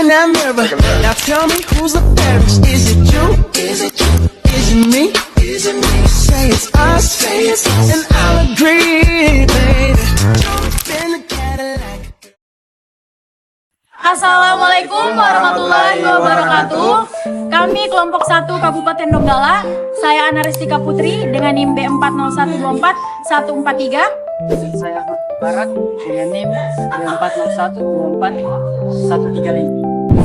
in that mirror. Now tell me who's the fairest? Is it you? Is it you? Is it me? Is it me? Say it's us, and I'll agree, baby. Jump in the Cadillac. Assalamualaikum warahmatullahi wabarakatuh. Kami kelompok 1 Kabupaten Donggala. Saya Ana Restika Putri dengan NIM B40124143. Saya Ahmad Barat dengan NIM B40124135.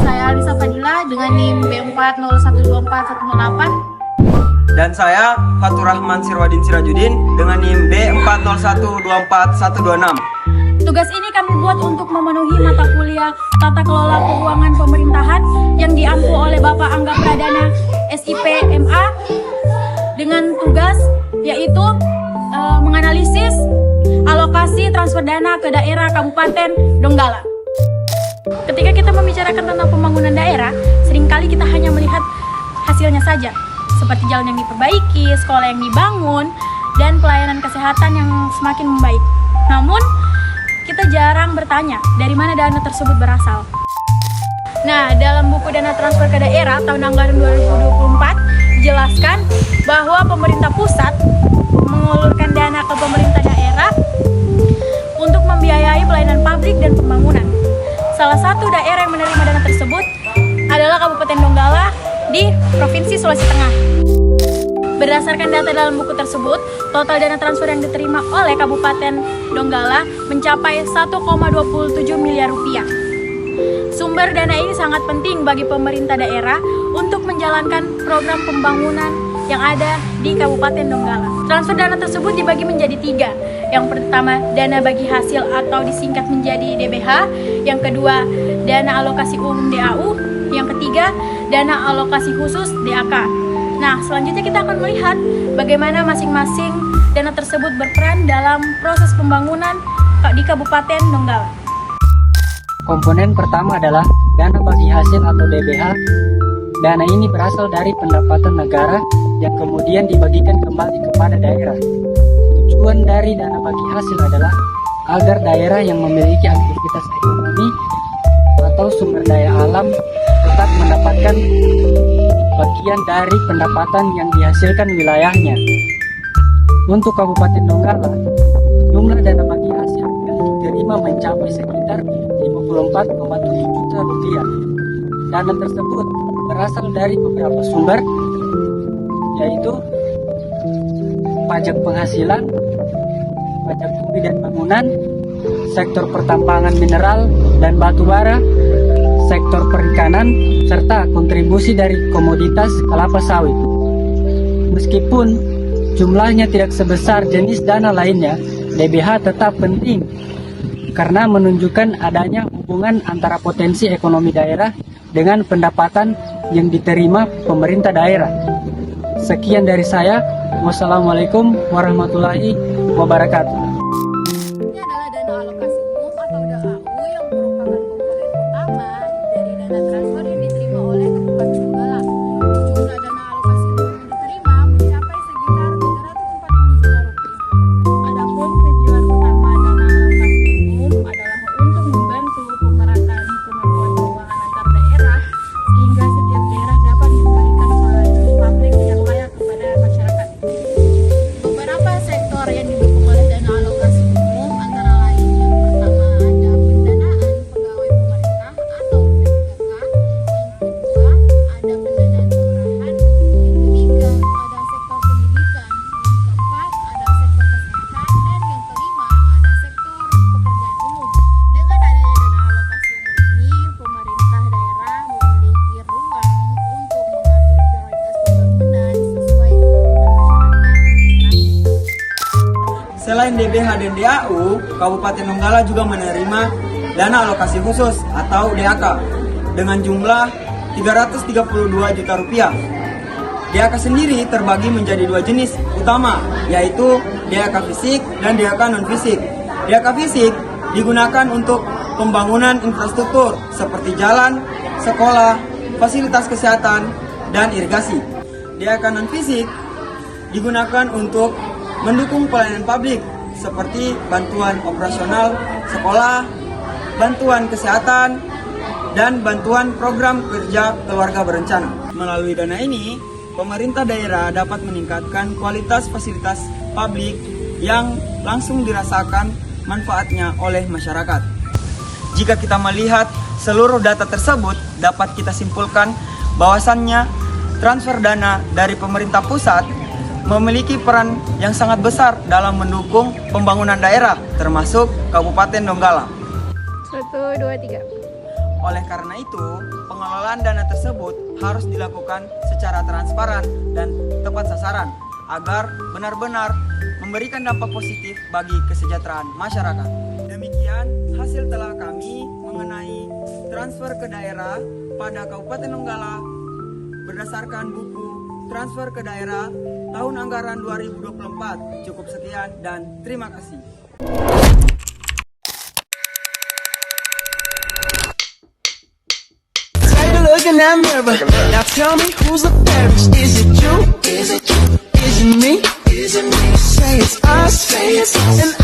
Saya Alisa Fadila dengan NIM B40124108. Dan saya Fatur Rahman Sirwadin Sirajudin dengan NIM B40124126. Tugas ini kami buat untuk memenuhi mata kuliah Tata Kelola Keuangan Pemerintahan yang diampu oleh Bapak Angga Pradana SIP MA dengan tugas yaitu menganalisis alokasi transfer dana ke daerah Kabupaten Donggala. Ketika kita membicarakan tentang pembangunan daerah, seringkali kita hanya melihat hasilnya saja, seperti jalan yang diperbaiki, sekolah yang dibangun, dan pelayanan kesehatan yang semakin membaik. Namun, kita jarang bertanya dari mana dana tersebut berasal. Nah, dalam buku dana transfer ke daerah tahun anggaran 2024 dijelaskan bahwa pemerintah pusat mengulurkan dana ke pemerintah daerah untuk membiayai pelayanan publik dan pembangunan. Salah satu daerah yang menerima dana tersebut adalah Kabupaten Donggala di Provinsi Sulawesi Tengah. Berdasarkan data dalam buku tersebut, total dana transfer yang diterima oleh Kabupaten Donggala mencapai 1,27 miliar rupiah. Sumber dana ini sangat penting bagi pemerintah daerah untuk menjalankan program pembangunan yang ada di Kabupaten Donggala. Transfer dana tersebut dibagi menjadi 3. Yang pertama, dana bagi hasil atau disingkat menjadi DBH. Yang kedua, dana alokasi umum DAU. Yang ketiga, dana alokasi khusus DAK. Nah, selanjutnya kita akan melihat bagaimana masing-masing dana tersebut berperan dalam proses pembangunan di Kabupaten Donggala. Komponen pertama adalah dana bagi hasil atau DBH. Dana ini berasal dari pendapatan negara yang kemudian dibagikan kembali kepada daerah. Tujuan dari dana bagi hasil adalah agar daerah yang memiliki aktivitas ekonomi atau sumber daya alam tetap mendapatkan bagian dari pendapatan yang dihasilkan wilayahnya. Untuk Kabupaten Donggala, jumlah dana bagi hasil yang diterima mencapai sekitar 54,7 juta rupiah. Dana tersebut berasal dari beberapa sumber, yaitu pajak penghasilan, pajak bumi dan bangunan, sektor pertambangan mineral dan batu bara, sektor perikanan, serta kontribusi dari komoditas kelapa sawit. Meskipun jumlahnya tidak sebesar jenis dana lainnya, DBH tetap penting karena menunjukkan adanya hubungan antara potensi ekonomi daerah dengan pendapatan yang diterima pemerintah daerah. Sekian dari saya. Wassalamualaikum warahmatullahi wabarakatuh. Ini adalah dana alokasi umum atau DAU yang merupakan komponen utama dari dana transfer yang diterima oleh Kabupaten Donggala. Jumlah dana alokasi umum yang diterima mencapai sekitar 340 juta rupiah. Adapun tujuan utama dana alokasi umum adalah untuk membantu pemerataan kemampuan keuangan antar daerah sehingga setiap daerah dapat memberikan pelayanan publik yang layak kepada masyarakat. Beberapa sektor yang didukung oleh dana alokasi umum antara lain yang pertama ada pendanaan pegawai pemerintah atau PPK, yang kedua ada pendanaan kelurahan, yang ketiga ada sektor pendidikan, yang keempat ada sektor kesehatan, dan yang kelima ada sektor pekerjaan umum. Dengan adanya dana alokasi umum ini, pemerintah daerah memiliki ruang untuk mengatur prioritas pembangunan sesuai kebutuhan masyarakat. Selain DBH dan DAU, Kabupaten Donggala juga menerima dana alokasi khusus atau DAK dengan jumlah 332 juta rupiah. DAK sendiri terbagi menjadi 2 jenis utama, yaitu DAK fisik dan DAK non-fisik. DAK fisik digunakan untuk pembangunan infrastruktur seperti jalan, sekolah, fasilitas kesehatan, dan irigasi. DAK non-fisik digunakan untuk mendukung pelayanan publik seperti bantuan operasional sekolah, bantuan kesehatan, dan bantuan program kerja keluarga berencana. Melalui dana ini, pemerintah daerah dapat meningkatkan kualitas fasilitas publik yang langsung dirasakan manfaatnya oleh masyarakat. Jika kita melihat seluruh data tersebut, dapat kita simpulkan bahwasannya transfer dana dari pemerintah pusat memiliki peran yang sangat besar dalam mendukung pembangunan daerah, termasuk Kabupaten Donggala. 1, 2, 3. Oleh karena itu, pengelolaan dana tersebut harus dilakukan secara transparan dan tepat sasaran agar benar-benar memberikan dampak positif bagi kesejahteraan masyarakat. Demikian hasil telah kami mengenai transfer ke daerah pada Kabupaten Donggala berdasarkan buku Transfer ke Daerah tahun anggaran 2024. Cukup sekian dan terima kasih. Take a look in that mirror. Now tell me who's the fairest? Is it you? Is it you? Is it me? Is it me? Say it's us. Say it's us. And